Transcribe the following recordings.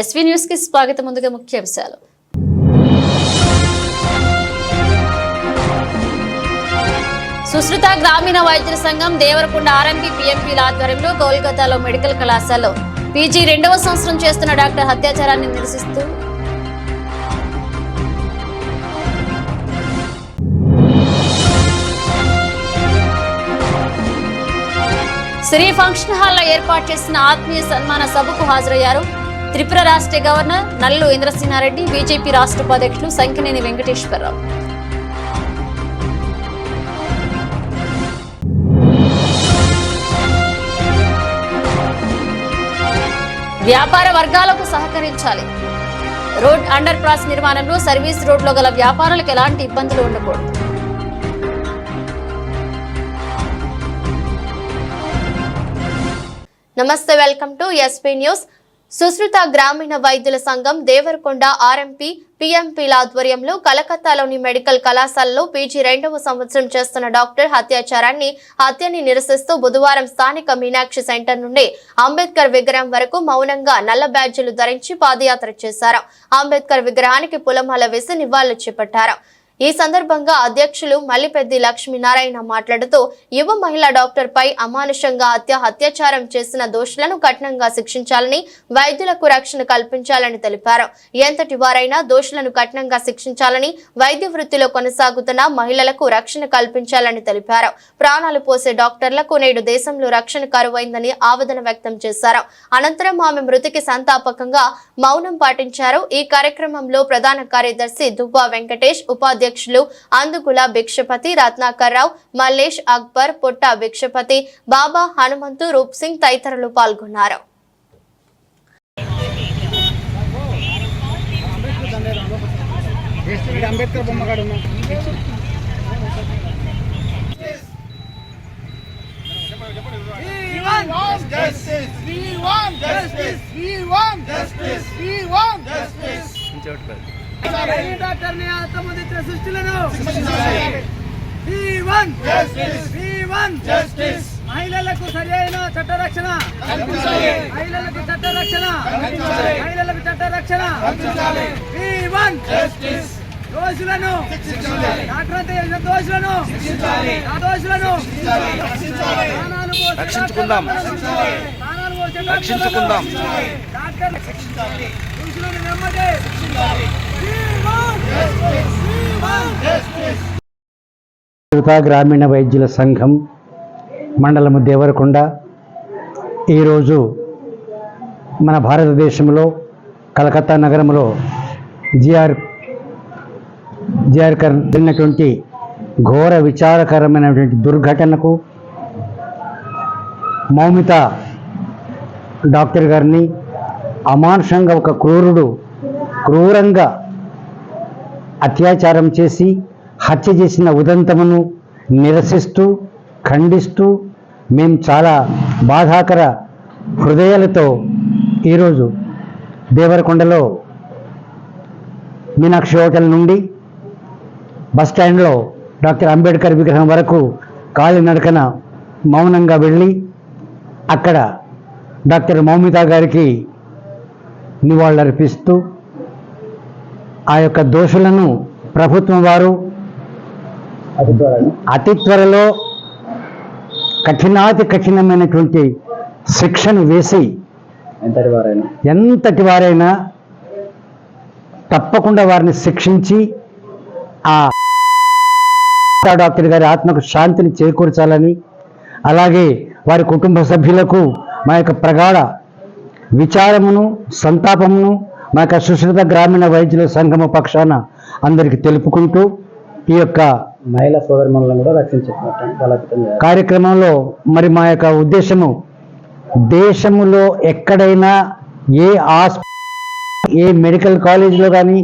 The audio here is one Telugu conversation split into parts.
ఎస్వీ న్యూస్ కి స్వాగతం. ముందుగా ముఖ్యాంశాలు. సుశ్రుత గ్రామీణ వైద్యుల సంఘం దేవరకొండ ఆర్ఎంపీ పీఎంపీల ఆధ్వర్యంలో కోల్కతాలో మెడికల్ కళాశాలలో పీజీ 2వ సంవత్సరం చేస్తున్న డాక్టర్ అత్యాచారాన్ని నిరసిస్తూ శ్రీ ఫంక్షన్ హాల్లో ఏర్పాటు చేసిన ఆత్మీయ సన్మాన సభకు హాజరయ్యారు త్రిపుర రాష్ట్ర గవర్నర్ నల్లు ఇంద్రసింహారెడ్డి, బీజేపీ రాష్ట్ర ఉపాధ్యక్షులు సంకినేని వెంకటేశ్వరరావు. వ్యాపార వర్గాలకు సహకరించాలి. రోడ్ అండర్ పాస్ నిర్మాణంలో సర్వీస్ రోడ్లో గల వ్యాపారులకు ఎలాంటి ఇబ్బందులు ఉండకూడదు. నమస్తే, welcome to SP news. Sushruta గ్రామీణ వైద్యుల సంఘం దేవరకొండ ఆర్ఎంపీ పీఎంపీల ఆధ్వర్యంలో కలకత్తాలోని మెడికల్ కళాశాలలో పీజీ 2వ సంవత్సరం చేస్తున్న డాక్టర్ హత్యని నిరసిస్తూ బుధవారం స్థానిక మీనాక్షి సెంటర్ నుండి అంబేద్కర్ విగ్రహం వరకు మౌనంగా నల్ల బ్యాడ్జీలు ధరించి పాదయాత్ర చేశారు. అంబేద్కర్ విగ్రహానికి పూలమాల వేసి నివాళులు చేపట్టారు. ఈ సందర్భంగా అధ్యక్షులు మల్లిపెద్ది లక్ష్మీనారాయణ మాట్లాడుతూ యువ మహిళా డాక్టర్ పై అమానుషంగా అత్యాచారం చేసిన దోషులను కఠినంగా శిక్షించాలని, వైద్యులకు రక్షణ కల్పించాలని తెలిపారు. ఎంతటి వారైనా దోషులను కఠినంగా శిక్షించాలని, వైద్య వృత్తిలో కొనసాగుతున్న మహిళలకు రక్షణ కల్పించాలని తెలిపారు. ప్రాణాలు పోసే డాక్టర్లకు నేడు దేశంలో రక్షణ కరువైందని ఆవేదన వ్యక్తం చేశారు. అనంతరం ఆమె మృతికి సంతాపకంగా మౌనం పాటించారు. ఈ కార్యక్రమంలో ప్రధాన కార్యదర్శి దుబ్బా వెంకటేష్, ఉపాధ్యక్షులు అందుగుల భిక్షపతి, రత్నాకర్ రావు, మల్లేష్, అక్బర్, పొట్ట భిక్షపతి, బాబా, హనుమంతు, రూప్ సింగ్ తదితరులు పాల్గొన్నారు. మహిళలకు సరైన చట్టరక్షణ, మహిళలకు చట్టరక్షణ, మహిళలకు చట్టరక్షణ. దోషులను రక్షించుకుందాం. గ్రామీణ వైద్యుల సంఘం మండలము దేవరకొండ ఈరోజు మన భారతదేశంలో కలకత్తా నగరంలో జిఆర్ జరిగినటువంటి ఘోర విచారకరమైనటువంటి దుర్ఘటనకు మౌమిత డాక్టర్ గారిని అమానుషంగా ఒక క్రూరంగా అత్యాచారం చేసి హత్య చేసిన ఉదంతమును నిరసిస్తూ ఖండిస్తూ మేము చాలా బాధాకర హృదయాలతో ఈరోజు దేవరకొండలో మీనాక్షి హోటల్ నుండి బస్టాండ్లో డాక్టర్ అంబేద్కర్ విగ్రహం వరకు కాలినడకన మౌనంగా వెళ్ళి అక్కడ డాక్టర్ మౌమిత గారికి నివాళులర్పిస్తూ ఆ యొక్క దోషులను ప్రభుత్వం వారు అతి త్వరలో కఠినమైనటువంటి శిక్షను వేసి ఎంతటి వారైనా తప్పకుండా వారిని శిక్షించి ఆ డాక్టర్ గారి ఆత్మకు శాంతిని చేకూర్చాలని, అలాగే వారి కుటుంబ సభ్యులకు మా యొక్క ప్రగాఢ విచారమును సంతాపమును మా యొక్క సుశ్రుత గ్రామీణ వైద్యుల సంఘము పక్షాన అందరికీ తెలుపుకుంటూ ఈ యొక్క మహిళా సోదరులను కూడా రక్షించుకుంటాం కార్యక్రమంలో మరి మా యొక్క ఉద్దేశము దేశములో ఎక్కడైనా ఏ మెడికల్ కాలేజీలో కానీ,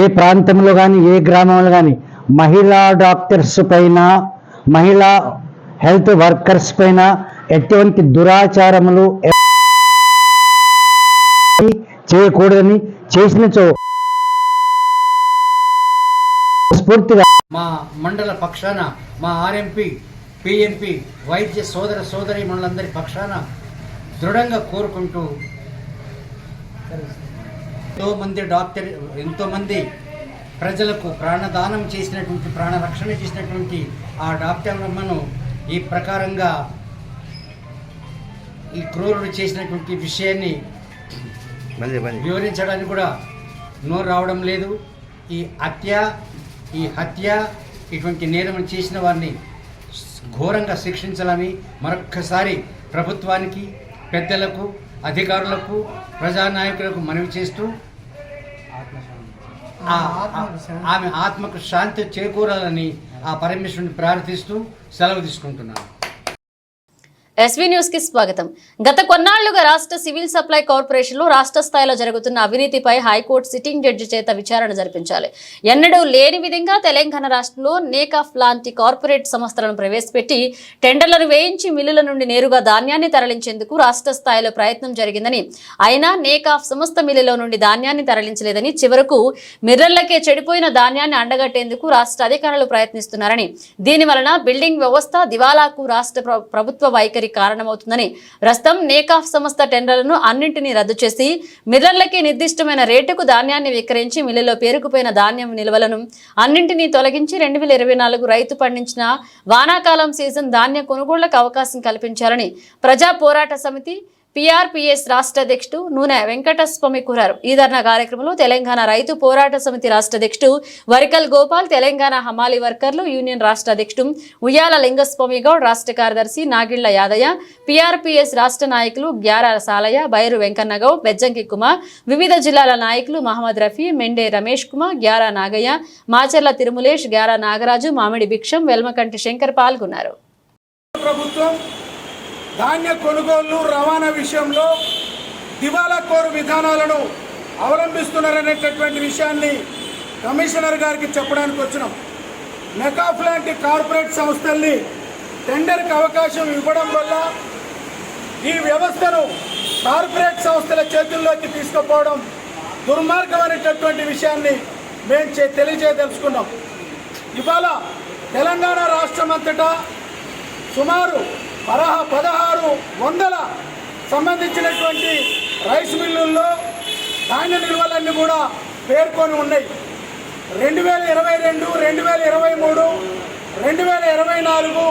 ఏ ప్రాంతంలో కానీ, ఏ గ్రామంలో కానీ మహిళా డాక్టర్స్ పైన, మహిళా హెల్త్ వర్కర్స్ పైన ఎటువంటి దురాచారములు చేయకూడదని, చేసినచో స్ఫూర్తిగా మా మండల పక్షాన, మా ఆర్ఎంపీ పిఎంపీ వైద్య సోదరి మనులందరి పక్షాన దృఢంగా కోరుకుంటూ ఎంతోమంది ప్రజలకు ప్రాణదానం చేసినటువంటి ప్రాణరక్షణ చేసినటువంటి ఆ డాక్టర్లను ఈ ప్రకారంగా ఈ క్రూరుడు చేసినటువంటి విషయాన్ని వివరించడానికి కూడా నోరు రావడం లేదు. ఈ హత్య ఇటువంటి నేరం చేసిన వారిని ఘోరంగా శిక్షించాలని మరొక్కసారి ప్రభుత్వానికి, పెద్దలకు, అధికారులకు, ప్రజానాయకులకు మనవి చేస్తూ ఆమె ఆత్మకు శాంతి చేకూరాలని ఆ పరమేశ్వరుని ప్రార్థిస్తూ సెలవు తీసుకుంటున్నాను. ఎస్వీ న్యూస్ కి స్వాగతం. గత కొన్నాళ్లుగా రాష్ట్ర సివిల్ సప్లై కార్పొరేషన్ లో రాష్ట్ర స్థాయిలో జరుగుతున్న అవినీతిపై హైకోర్టు సిట్టింగ్ జడ్జి చేత విచారణ జరిపించాలి. ఎన్నడూ లేని విధంగా తెలంగాణ రాష్ట్రంలో నేకాఫ్ లాంటి కార్పొరేట్ సంస్థలను ప్రవేశపెట్టి టెండర్లను వేయించి మిల్లుల నుండి నేరుగా ధాన్యాన్ని తరలించేందుకు రాష్ట్ర స్థాయిలో ప్రయత్నం జరిగిందని, అయినా నేకాఫ్ సంస్థ మిల్లులో నుండి ధాన్యాన్ని తరలించలేదని, చివరకు మిర్రర్లకే చెడిపోయిన ధాన్యాన్ని అండగట్టేందుకు రాష్ట్ర అధికారులు ప్రయత్నిస్తున్నారని, దీనివలన బిల్డింగ్ వ్యవస్థ దివాలాకు రాష్ట్ర ప్రభుత్వ వైఖరి కారణమవుతుందని, ప్రస్తుతం నేకాఫ్ సంస్థ టెండర్లను అన్నింటినీ రద్దు చేసి మిర్రర్లకి నిర్దిష్టమైన రేటుకు ధాన్యాన్ని విక్రయించి మిల్లులో పేరుకుపోయిన ధాన్యం నిల్వలను అన్నింటినీ తొలగించి 2024 రైతు పండించిన వానాకాలం సీజన్ ధాన్య కొనుగోళ్లకు అవకాశం కల్పించాలని ప్రజా పోరాట సమితి PRPS రాష్ట్ర అధ్యక్షుడు నూనె వెంకటస్వామి కోరారు. ఈ ధర్నా కార్యక్రమంలో తెలంగాణ రైతు పోరాట సమితి రాష్ట్ర అధ్యక్షుడు వరికల్ గోపాల్, తెలంగాణ హమాలి వర్కర్లు యూనియన్ రాష్ట్ర అధ్యక్షుడు ఉయ్యాల లింగస్వామి గౌడ్, రాష్ట్ర కార్యదర్శి నాగిళ్ల యాదయ్య, PRPS రాష్ట్ర నాయకులు గ్యారా సాలయ్య, బైరు వెంకన్నగౌడ్, బెజ్జంకి కుమార్, వివిధ జిల్లాల నాయకులు మహమ్మద్ రఫీ, మెండే రమేష్ కుమార్, గ్యారా నాగయ్య, మాచర్ల తిరుమలేష్, గ్యారా నాగరాజు, మామిడి భిక్షం, వెల్మకంటి శంకర్ పాల్గొన్నారు. ధాన్య కొనుగోళ్లు రవాణా విషయంలో దివాలా కోరు విధానాలను అవలంబిస్తున్నారనేటటువంటి విషయాన్ని కమిషనర్ గారికి చెప్పడానికి వచ్చినాం. నెకాఫ్ లాంటి కార్పొరేట్ సంస్థల్ని టెండర్కి అవకాశం ఇవ్వడం వల్ల ఈ వ్యవస్థను కార్పొరేట్ సంస్థల చేతుల్లోకి తీసుకుపోవడం దుర్మార్గం అనేటటువంటి విషయాన్ని మేము తెలియజేయదలుచుకున్నాం. ఇవాళ తెలంగాణ రాష్ట్రం అంతటా సుమారు 1600 సంబంధించినటువంటి రైస్ మిల్లుల్లో ధాన్య నిల్వలన్నీ కూడా పేర్కొని ఉన్నాయి. 2022, 2023, 2024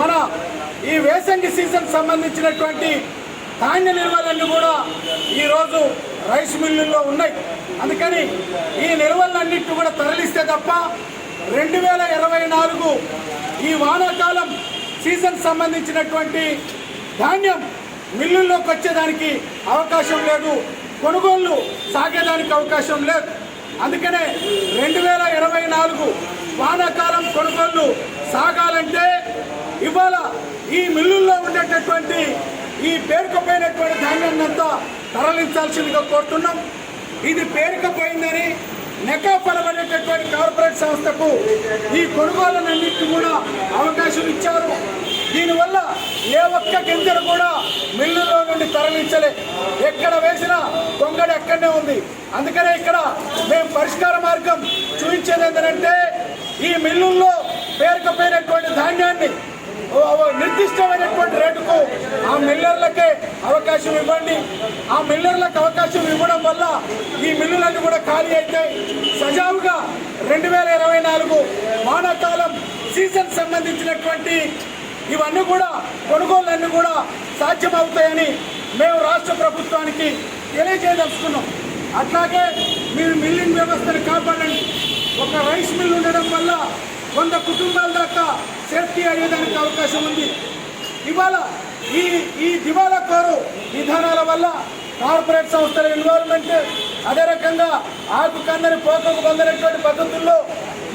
మన ఈ వేసంగి సీజన్ సంబంధించినటువంటి ధాన్య నిల్వలన్నీ కూడా ఈరోజు రైస్ మిల్లుల్లో ఉన్నాయి. అందుకని ఈ నిల్వలన్నింటినీ కూడా తరలిస్తే తప్ప 2024 ఈ వానాకాలం సీజన్ సంబంధించినటువంటి ధాన్యం మిల్లుల్లోకి వచ్చేదానికి అవకాశం లేదు, కొనుగోళ్లు సాగేదానికి అవకాశం లేదు. అందుకనే 2024 వానాకాలం కొనుగోళ్లు సాగాలంటే ఇవాళ ఈ మిల్లుల్లో ఉండేటటువంటి ఈ పేరుకుపోయినటువంటి ధాన్యాన్ని అంతా తరలించాల్సిందిగా కోరుతున్నాం. ఇది పేరుకుపోయిందని నెకాఫ్ అనబడేటటువంటి కార్పొరేట్ సంస్థకు ఈ కొనుగోళ్లన్నింటినీ కూడా అవకాశం ఇచ్చారు. దీనివల్ల ఏ ఒక్క గింజను కూడా మిల్లులో నుండి తరలించలే, ఎక్కడ వేసినా కొంగడి అక్కడనే ఉంది. అందుకనే ఇక్కడ మేము పరిష్కార మార్గం చూపించేది ఏంటంటే ఈ మిల్లుల్లో పేరుకుపోయినటువంటి ధాన్యాన్ని నిర్దిష్టమైనటువంటి రేటుకు ఆ మిల్లర్లకే అవకాశం ఇవ్వండి. ఆ మిల్లర్లకు అవకాశం ఇవ్వడం వల్ల ఈ మిల్లులన్నీ కూడా ఖాళీ అవుతాయి. సజావుగా 2024 వానాకాలం సీజన్ సంబంధించినటువంటి ఇవన్నీ కూడా కొనుగోళ్ళన్నీ కూడా సాధ్యమవుతాయని మేము రాష్ట్ర ప్రభుత్వానికి తెలియజేయదలుచుకున్నాం. అట్లాగే మీరు మిల్లింగ్ వ్యవస్థను కాపాడండి. ఒక రైస్ మిల్ ఉండడం వల్ల 100 కుటుంబాల దాకా సేఫ్టీ అయ్యేదానికి అవకాశం ఉంది. ఇవాళ ఈ దివాలా కోరు విధానాల వల్ల కార్పొరేట్ సంస్థల ఇన్వాల్వ్మెంట్, అదే రకంగా ఆకు కందని పోకకు పొందినటువంటి పద్ధతుల్లో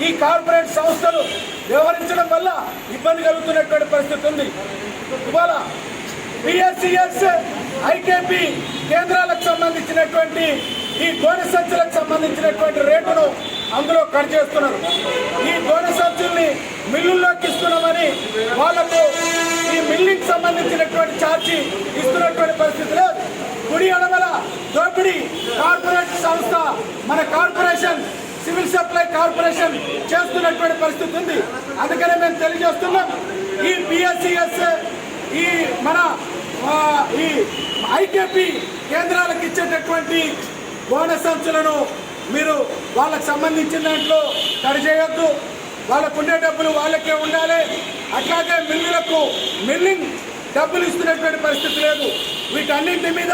ఈ కార్పొరేట్ సంస్థలు వ్యవహరించడం వల్ల ఇబ్బంది కలుగుతున్నటువంటి పరిస్థితి ఉంది. ఇవాళ PSCS, IKP కేంద్రాలకు సంబంధించినటువంటి ఈ గోనె సంచులకు సంబంధించినటువంటి రేటును అందులో కట్ చేస్తున్నారు. ఈ గోనె సంచుల్ని మిల్లుల్లోకి ఇస్తున్నామని వాళ్లకు ఈ మిల్లింగ్ సంబంధించినటువంటి ఛార్జీ ఇస్తున్నటువంటి పరిస్థితి లేదు. కుడి అడమల దోపిడీ కార్పొరేట్ సంస్థ మన కార్పొరేషన్ సివిల్ సప్లై కార్పొరేషన్ చేస్తున్నటువంటి పరిస్థితి ఉంది. అందుకనే మేము తెలియజేస్తున్నాం ఈ PSCS ఈ మన ఈ ఐకేపీ కేంద్రాలకు ఇచ్చేటటువంటి బోనస్ సంచులను మీరు వాళ్ళకు సంబంధించిన దాంట్లో కట్ చేయొద్దు. వాళ్ళకు ఉండే డబ్బులు వాళ్ళకే ఉండాలి. అట్లాగే మిల్లులకు మిల్లింగ్ డబ్బులు ఇస్తున్నటువంటి పరిస్థితి లేదు. వీటన్నింటి మీద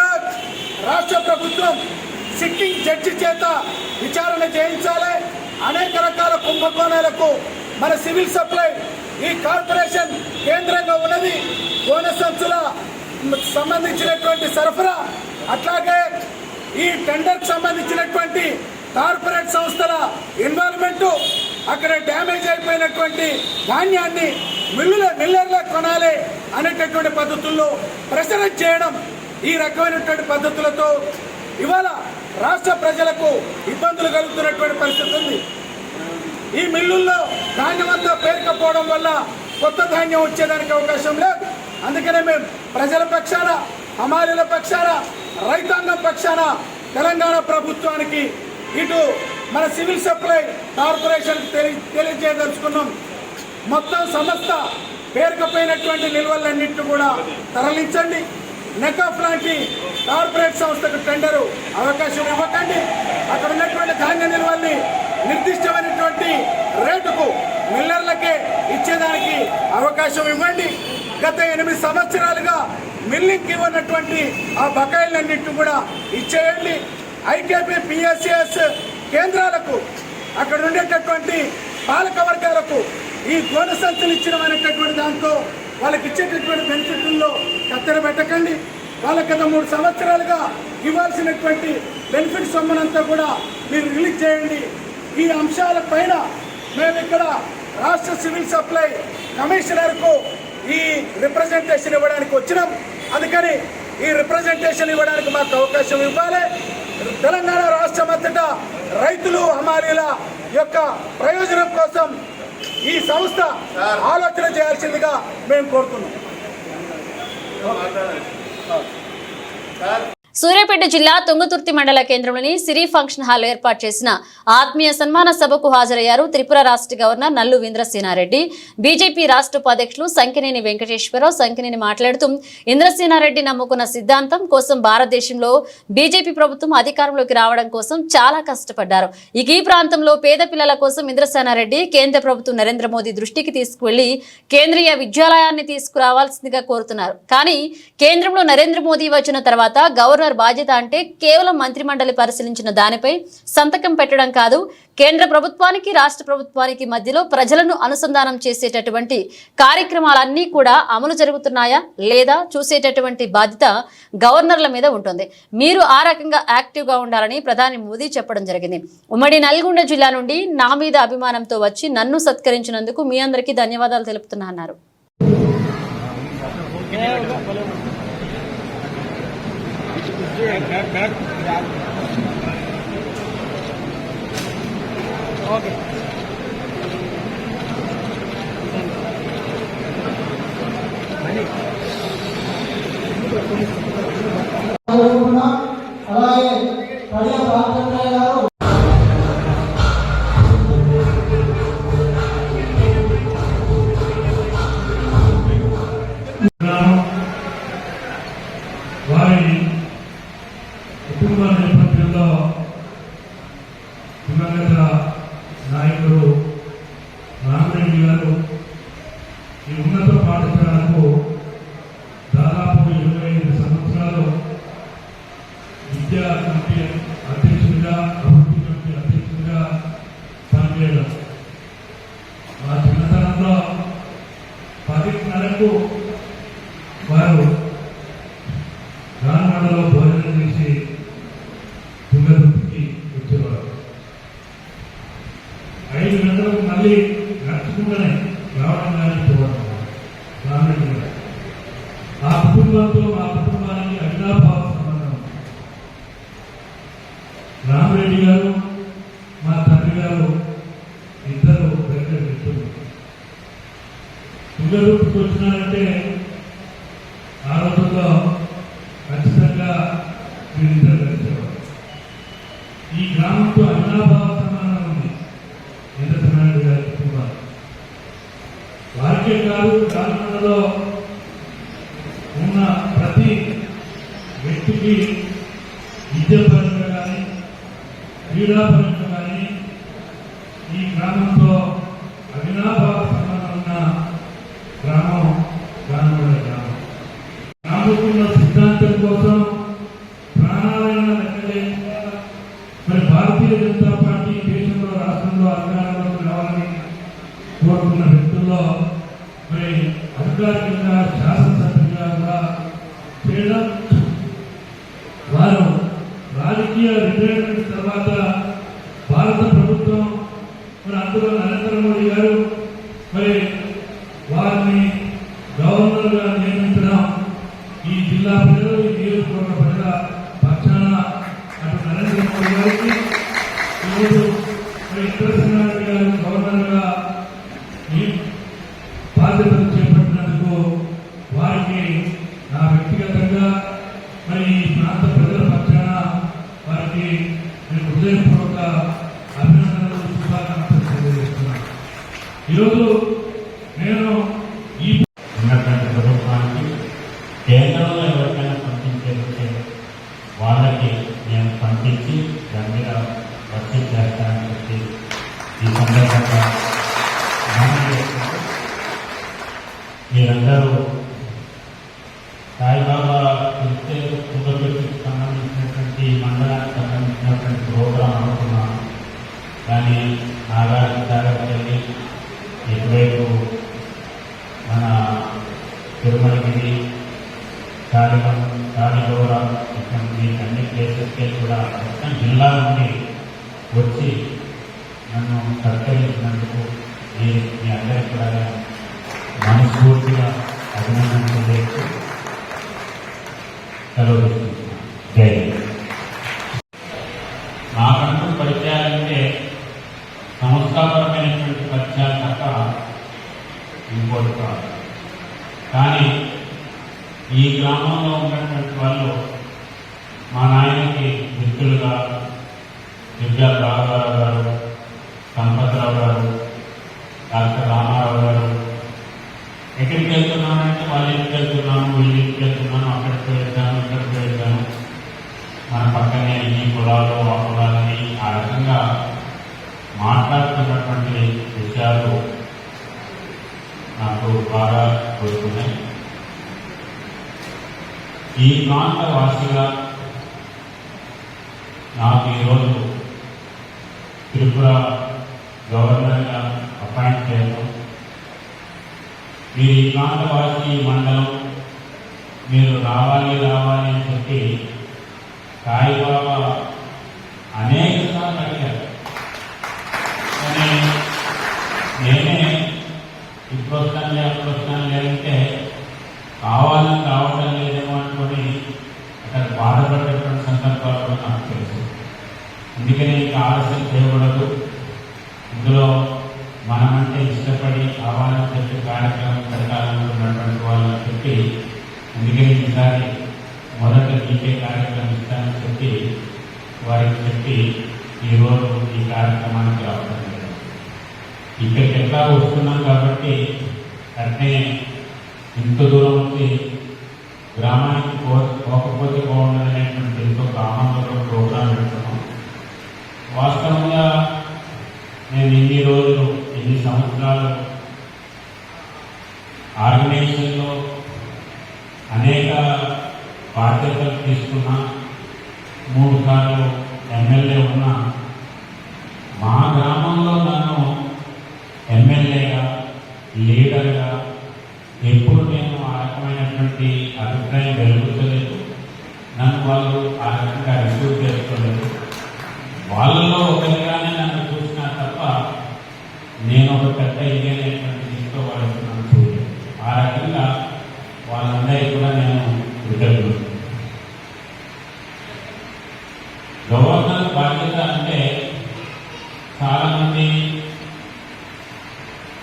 రాష్ట్ర ప్రభుత్వం సిట్టింగ్ జడ్జి చేత విచారణ చేయించాలి. అనేక రకాల కుంభకోణాలకు మన సివిల్ సప్లై ఈ కార్పొరేషన్ కేంద్రంగా ఉన్నది. బోనస్ సంచుల సంబంధించినటువంటి సరఫరా, అట్లాగే ఈ టెండర్కి సంబంధించినటువంటి కార్పొరేట్ సంస్థల ఇన్వాల్వ్మెంటు, అక్కడ డ్యామేజ్ అయిపోయినటువంటి ధాన్యాన్ని మిల్లర్లో కొనాలి అనేటటువంటి పద్ధతుల్లో ప్రెషరైజ్ చేయడం, ఈ రకమైనటువంటి పద్ధతులతో ఇవాళ రాష్ట్ర ప్రజలకు ఇబ్బందులు కలుగుతున్నటువంటి పరిస్థితి ఉంది. ఈ మిల్లుల్లో ధాన్యం అంతా పేరుకపోవడం వల్ల కొత్త ధాన్యం వచ్చేదానికి అవకాశం లేదు. అందుకనే మేము ప్రజల పక్షాన, హమాలీల పక్షాన, రైతాంగం పక్షాన తెలంగాణ ప్రభుత్వానికి, ఇటు మన సివిల్ సప్లై కార్పొరేషన్కి తెలియజేయదలుచుకున్నాం. మొత్తం సంస్థ పేరుకపోయినటువంటి నిల్వలన్నింటినీ కూడా తరలించండి. నెకాఫ్ లాంటి కార్పొరేట్ సంస్థకు టెండరు అవకాశం ఇవ్వకండి. అక్కడ ఉన్నటువంటి ధాన్య నిల్వల్ని నిర్దిష్టమైనటువంటి రేటుకు మిల్లర్లకే ఇచ్చేదానికి అవకాశం ఇవ్వండి. గత 8 సంవత్సరాలుగా మిల్లింగ్కి ఇవ్వనటువంటి ఆ బకాయిలన్నింటినీ కూడా ఇచ్చేయండి. ఐకేపీ పిఎస్సిఎస్ కేంద్రాలకు, అక్కడ ఉండేటటువంటి పాలక వర్గాలకు ఈ బోనస్ సంచులు ఇచ్చడం అనేటటువంటి దాంతో వాళ్ళకి ఇచ్చేటటువంటి బెనిఫిట్లలో కత్తెర పెట్టకండి. వాళ్ళకి గత 3 సంవత్సరాలుగా ఇవ్వాల్సినటువంటి బెనిఫిట్ సొమ్మునంతా కూడా మీరు రిలీజ్ చేయండి. ఈ అంశాల పైన మేము ఇక్కడ రాష్ట్ర సివిల్ సప్లై కమిషనర్కు ఈ రిప్రజెంటేషన్ ఇవ్వడానికి వచ్చినాం. అందుకని ఈ రిప్రజెంటేషన్ ఇవ్వడానికి మాకు అవకాశం ఇవ్వాలి. తెలంగాణ రాష్ట్రం అంతటా రైతులు, హమాలీల యొక్క ప్రయోజనం కోసం ఈ సంస్థ ఆలోచన చేయాల్సిందిగా మేము కోరుతున్నాం. సూర్యాపేట జిల్లా తుంగతుర్తి మండల కేంద్రంలోని సిరి ఫంక్షన్ హాల్ ఏర్పాటు చేసిన ఆత్మీయ సన్మాన సభకు హాజరయ్యారు త్రిపుర రాష్ట్ర గవర్నర్ నల్లు ఇంద్రసేనారెడ్డి. బీజేపీ రాష్ట్ర ఉపాధ్యక్షులు సంకినేని వెంకటేశ్వరరావు సంకినేని మాట్లాడుతూ ఇంద్రసేనారెడ్డి నమ్ముకున్న సిద్ధాంతం కోసం భారతదేశంలో బీజేపీ ప్రభుత్వం అధికారంలోకి రావడం కోసం చాలా కష్టపడ్డారు. ఈ ప్రాంతంలో పేద పిల్లల కోసం ఇంద్రసేనారెడ్డి కేంద్ర ప్రభుత్వం నరేంద్ర మోదీ దృష్టికి తీసుకువెళ్లి కేంద్రీయ విద్యాలయాన్ని తీసుకురావాల్సిందిగా కోరుతున్నారు. కానీ కేంద్రంలో నరేంద్ర మోదీ వచ్చిన తర్వాత గవర్నర్ బాధ్యత అంటే కేవలం మంత్రిమండలి పరిశీలించిన దానిపై సంతకం పెట్టడం కాదు, కేంద్ర ప్రభుత్వానికి రాష్ట్ర ప్రభుత్వానికి మధ్యలో ప్రజలను అనుసంధానం చేసేటటువంటి కార్యక్రమాలన్నీ కూడా అమలు జరుగుతున్నాయా లేదా చూసేటటువంటి బాధ్యత గవర్నర్ల మీద ఉంటుంది. మీరు ఆ రకంగా యాక్టివ్గా ఉండాలని ప్రధాని మోదీ చెప్పడం జరిగింది. ఉమ్మడి నల్గొండ జిల్లా నుండి నా మీద అభిమానంతో వచ్చి నన్ను సత్కరించినందుకు మీ అందరికీ ధన్యవాదాలు తెలుపుతున్నా అన్నారు. వారి కుటుంబ నేపథ్యంలో దివంగత నాయకుడు రామరెడ్డి గారు ఈ ఉన్నత పాఠశాలకు దాదాపు 25 సంవత్సరాలు విద్యా కమిటీ అధ్యక్షుడిగా, అభివృద్ధి కమిటీ అధ్యక్షుడిగా పనిచేయడం. ఆ చిన్నతనంలో 10:30కు వారు రామమండలో భోజనం చేసి తుంగతుర్తికి వచ్చేవారు. 5 గంటలకు మళ్ళీ నడుచుకుంటూనే రావడం కానీ పోవడం. రామరెడ్డి గారు ఆ కుటుంబంతో మా కుటుంబానికి అవినాభావ సంబంధం. రామరెడ్డి గారు మా తండ్రి గారు ఇద్దరు దగ్గర వ్యక్తులు. తుంగతుర్తికి వచ్చినారంటే ఆ రోజుల్లో ఖచ్చితంగా వీరిద్దరు కలిసేవారు. ఈ గ్రామంతో అవినాభావ సంబంధం ఉంది ఇంద్రసేనారెడ్డి గారి కుటుంబాలు. వారికే కాదు, రాజమండ్రిలో ఉన్న ప్రతి క్రీడాపరంగా కానీ ఈ గ్రామంతో అవినాభావ సంబంధం ఉన్న గ్రామం గానుగొండ గ్రామం. రాబోతున్న సిద్ధాంతం కోసం ప్రాణాలైన లెక్కలేకుండా మరి భారతీయ జనతా పార్టీ దేశంలో రాష్ట్రంలో అధికారంలోకి రావాలని కోరుకున్న వ్యక్తుల్లో మరి అధికారికంగా శాసనసభ్యులుగా కూడా చేయడం, వారు రాజకీయ రిటైర్మెంట్ తర్వాత భారత ప్రభుత్వం మరి అందులో నరేంద్ర మోడీ గారు మరి వారిని గవర్నర్గా నియమించడం ఈ జిల్లా ప్రజలు, ఈ నియోజకవర్గ ప్రజల పక్షాన అటు నరేంద్ర మోడీ గారికి ఈరోజు మరి ఇంద్రసింహారెడ్డి గారు గవర్నర్గా బాధ్యతలు చేపట్టినందుకు వారికి నా వ్యక్తిగతంగా మరి ఈ ప్రాంత ప్రజల పక్షాన వారికి నేను హృదయపూర్వక అభినందనలు, శుభాకాంక్షలు తెలియజేస్తున్నాను. ఈరోజు నేను ఈ ఉన్నటువంటి ప్రభుత్వానికి కేంద్రంలో ఎవరికైనా పంపించే వాళ్ళకి నేను పంపించి దాని మీద వర్షం చేస్తానని చెప్పి ఈ సందర్భంగా మీరందరూ సాయిబాబా కుటుంబకి సంబంధించినటువంటి మండలానికి సంబంధించినటువంటి ప్రోగ్రాం అనుకున్నాను. కానీ నాగార్జున సాగర్ వెళ్ళి ఎటువైపు మన తిరుమలగిరి, కాళీగౌరం ఇటువంటి అన్ని ప్లేసెస్కి కూడా మొత్తం జిల్లా నుండి వచ్చి నన్ను సత్కరించినందుకు మీ అందరికీ కూడా మనస్ఫూర్తిగా అభినందనలు చేస్తూ సెలవు తీసుకుంటున్నాను. జై హింద్. నాకంటూ పరిచయాలంటే సంస్థాపరమైనటువంటి పరిచయాలు తప్ప ఇంకోటి కాదు. కానీ ఈ గ్రామంలో ఉన్నటువంటి వాళ్ళు మా నాయనకి మిత్రులుగా విద్యా రాఘవరావు గారు, సంపత్రావు గారు, డాక్టర్ రామారావు గారు, ఎక్కడికి వెళ్తున్నానంటే వాళ్ళ ఇంటికి వెళ్తున్నాను, వీళ్ళ ఇంటికి వెళ్తున్నాను, అక్కడికి వెళ్తాను, ఇక్కడికి వెళ్తాను, మన పక్కనే ఈ కులాలు ఆ కులాలని ఆ రకంగా మాట్లాడుతున్నటువంటి విషయాలు నాకు బాగా కోరుకున్నాయి. ఈ ప్రాంత వాసిగా నాకు ఈరోజు త్రిపుర గవర్నర్గా అపాయింట్ చేయడం, మీరు ఈ ప్రాంతవాసి మండలం మీరు రావాలి అని చెప్పి సాయిబాబా అనేక సార్లు అడిగారు. కానీ నేనే ఇప్పుడు వస్తాను లేదంటే కావాలని రావడం లేదేమో అనుకొని అక్కడ బాధపడేటువంటి సందర్భాలు కూడా నాకు తెలుసు. అందుకని ఇంకా ఆలస్యం చేయకూడదు. ఇందులో మనమంటే ఇష్టపడి కావాలని చెప్పి కార్యక్రమం పెట్టాలనుకున్నటువంటి వాళ్ళని చెప్పి అందుకని ఈసారి మొదట నీకే కార్యక్రమం ఇస్తానని చెప్పి వారికి చెప్పి ఈరోజు ఈ కార్యక్రమానికి రావడం లేదు. ఇక్కడికి ఎట్లా వస్తున్నాం కాబట్టి అట్నే ఇంత దూరం వచ్చి గ్రామానికి పోకపోతే బాగుండదనేటువంటి ఎంతో గ్రామంలో ప్రోగ్రాం పెడుతున్నాం. వాస్తవంగా నేను ఇన్ని రోజులు ఇన్ని సంవత్సరాలు ఆర్గనైజేషన్లో అనేక బాధ్యతలు తీసుకున్నా, 3 సార్లు ఎమ్మెల్యే ఉన్నా, మా గ్రామంలో నన్ను ఎమ్మెల్యేగా లీడర్గా ఎప్పుడు నేను ఆ రకమైనటువంటి అభిప్రాయం వెలుగుతలేదు. నన్ను వాళ్ళు ఆ రకంగా రిసీవ్ చేసుకోలేదు. వాళ్ళలో ఒకరిగానే నన్ను చూసినా తప్ప నేను ఒక పెద్ద ఇదైనటువంటి దీంతో వాళ్ళకి నన్ను చూడలేదు. ఆ రకంగా వాళ్ళందరికీ కూడా నేను కృతజ్ఞుడు. గవర్నర్ బాధ్యత అంటే చాలామంది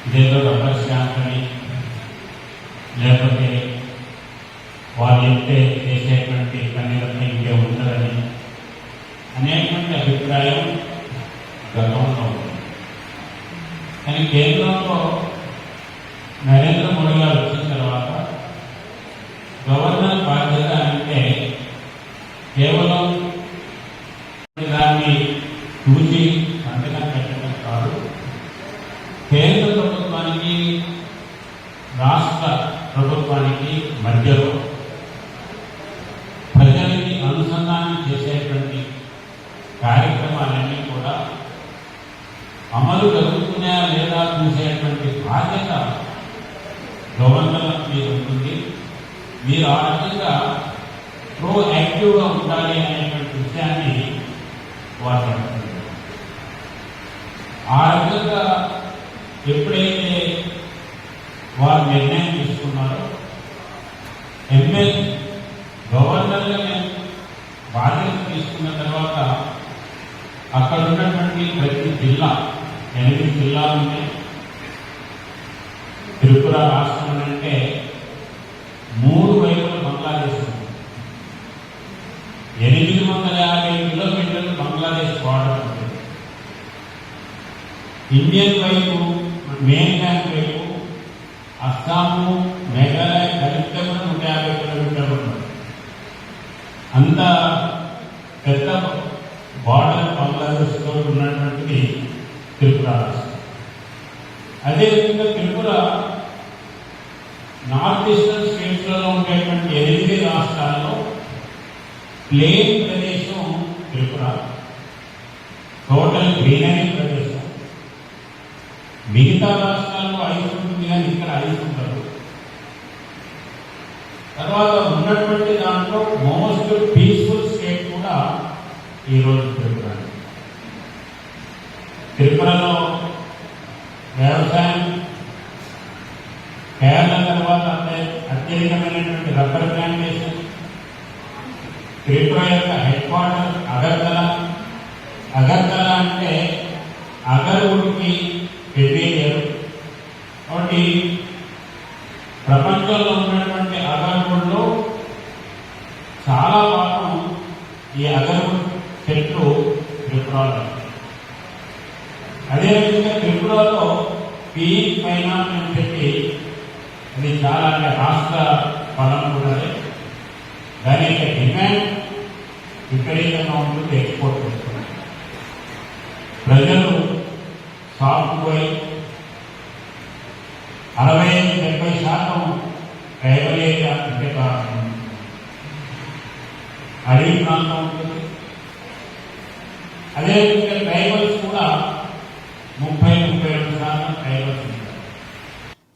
ఇదేదో రబ్బర్ స్టాంప్ అని లేకపోతే వాళ్ళు ఎంతే చేసేటువంటి పనిలన్నీ ఇంకే ఉంటుందని అనేటువంటి అభిప్రాయం గతంలో ఉంది. కానీ కేంద్రంలో నరేంద్ర మోడీ గారు వచ్చిన తర్వాత గవర్నర్ బాధ్యత అంటే కేవలం దాన్ని చూసి సంతకం పెట్టడం కాదు, కేంద్ర ప్రభుత్వానికి రాష్ట్ర ప్రభుత్వానికి మధ్యలో ప్రజలకి అనుసంధానం చేసేటువంటి కార్యక్రమాలన్నీ కూడా అమలు జరుగుతున్నాయా లేదా చూసేటువంటి బాధ్యత గవర్నర్ మీద ఉంటుంది. మీరు ఆ రకంగా ప్రోయాక్టివ్గా ఉండాలి అనేటువంటి విషయాన్ని వారు చెప్తున్నారు. ఆ రకంగా ఎప్పుడైతే వారు నిర్ణయం తీసుకున్నారో గవర్నర్గా మేము బాధ్యత తీసుకున్న తర్వాత అక్కడ ఉన్నటువంటి ప్రతి జిల్లా 8 జిల్లాలు ఉన్నాయి. త్రిపుర రాష్ట్రం అంటే 3 వైపుల బంగ్లాదేశ్ ఉంది. 850 కిలోమీటర్లు బంగ్లాదేశ్ బార్డర్ ఉంటుంది. ఇండియన్ వైపు మెయిన్లాండ్ వైపు అస్సాము మేఘాలయ కలిపితే కూడా 150 కిలోమీటర్లు ఉంటుంది. అంత పెద్ద బార్డర్ బంగ్లాదేశ్తో ఉన్నటువంటిది త్రిపుర రాష్ట్రం. అదేవిధంగా త్రిపుర నార్త్ ఈస్టర్న్ స్టేట్స్లలో ఉండేటువంటి 8 రాష్ట్రాల్లో ప్లేన్ ప్రదేశం త్రిపుర, టోటల్ గ్రీనరీ ప్రదేశం. మిగతా రాష్ట్రాల్లో ఐస్ ఉంటుంది కానీ ఇక్కడ ఐస్ ఉండదు. తర్వాత ఉన్నటువంటి దాంట్లో మోస్ట్ పీస్ఫుల్ స్టేట్ కూడా ఈరోజు త్రిపుర. త్రిపురలో వ్యవసాయం, కేరళ తర్వాత అత్యధికమైనటువంటి రబ్బర్ ప్లాంటేషన్. త్రిపుర యొక్క హెడ్ క్వార్టర్ అగర్తల అంటే అగర్వుడికి పెరిగారు. కాబట్టి ప్రపంచంలో ఉన్నటువంటి అగర్వుల్లో చాలా భాగం ఈ అగర్వుడ్ చెట్లు త్రిపురలో. అదేవిధంగా త్రిపురలో పీయింగ్ ఫైనాన్స్ అని చెప్పి అది చాలా రాష్ట్ర పదం కూడా. దాని యొక్క డిమాండ్ విపరీతంగా ఉంటుంది, ఎక్స్పోర్ట్ చేస్తున్నారు. ప్రజలు సాఫ్ట్వేర్ 65-70% ట్రైబల్ ఏరియా అంటే అడవి ప్రాంతం ఉంటుంది. అదేవిధంగా ట్రైబల్స్ కూడా 30-32% ట్రైబల్స్ ఉంటారు.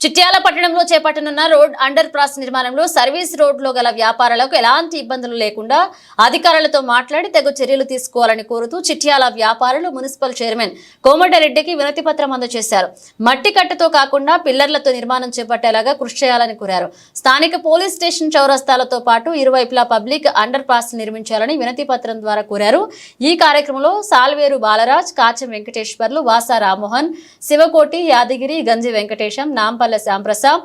చిట్యాల పట్టణంలో చేపట్టనున్న రోడ్ అండర్ పాస్ నిర్మాణంలో సర్వీస్ రోడ్లో గల వ్యాపారాలకు ఎలాంటి ఇబ్బందులు లేకుండా అధికారులతో మాట్లాడి తగు చర్యలు తీసుకోవాలని కోరుతూ చిట్యాల వ్యాపారులు మున్సిపల్ చైర్మన్ కోమటిరెడ్డికి వినతి పత్రం అందజేశారు. మట్టి కట్టతో కాకుండా పిల్లర్లతో నిర్మాణం చేపట్టేలాగా కృషి చేయాలని కోరారు. స్థానిక పోలీస్ స్టేషన్ చౌరస్తాలతో పాటు ఇరువైపులా పబ్లిక్ అండర్ పాస్ నిర్మించాలని వినతి పత్రం ద్వారా కోరారు. ఈ కార్యక్రమంలో సాల్వేరు బాలరాజ్, కాచం వెంకటేశ్వర్లు, వాసా రామ్మోహన్, శివకోటి, యాదగిరి, గంజి వెంకటేశం, నాంపల్ల శ్యాంప్రసాద్,